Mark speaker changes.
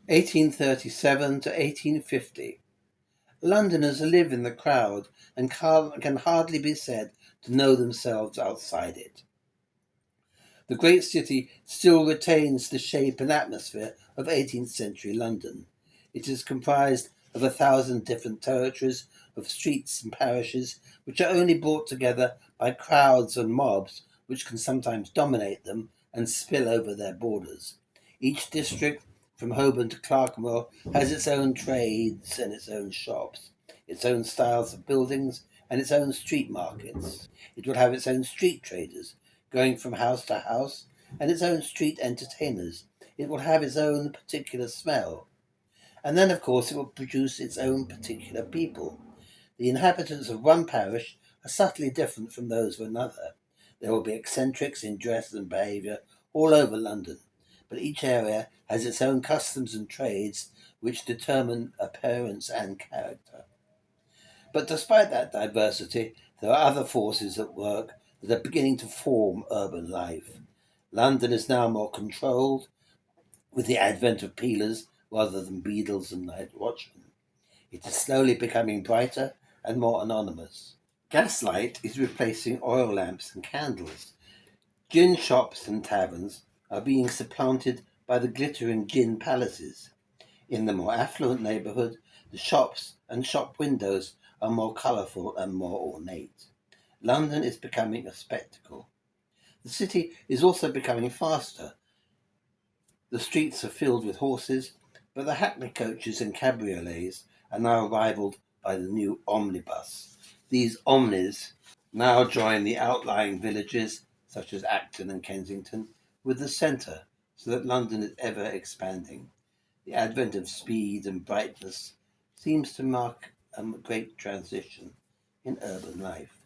Speaker 1: 1837 to 1850. Londoners live in the crowd and can hardly be said to know themselves outside it. The great city still retains the shape and atmosphere of 18th century London. It is comprised of 1,000 different territories of streets and parishes, which are only brought together by crowds and mobs which can sometimes dominate them and spill over their borders. Each district, from Holborn to Clerkenwell, has its own trades and its own shops, its own styles of buildings, and its own street markets. It will have its own street traders, going from house to house, and its own street entertainers. It will have its own particular smell. And then, of course, it will produce its own particular people. The inhabitants of one parish are subtly different from those of another. There will be eccentrics in dress and behaviour all over London, but each area has its own customs and trades which determine appearance and character. But despite that diversity, there are other forces at work that are beginning to form urban life. London is now more controlled, with the advent of peelers rather than beadles and night watchmen. It is slowly becoming brighter and more anonymous. Gaslight is replacing oil lamps and candles. Gin shops and taverns are being supplanted by the glittering gin palaces. In the more affluent neighbourhood, the shops and shop windows are more colourful and more ornate. London is becoming a spectacle. The city is also becoming faster. The streets are filled with horses, but the hackney coaches and cabriolets are now rivaled by the new omnibus. These omnis now join the outlying villages, such as Acton and Kensington, with the centre, so that London is ever expanding. The advent of speed and brightness seems to mark a great transition in urban life.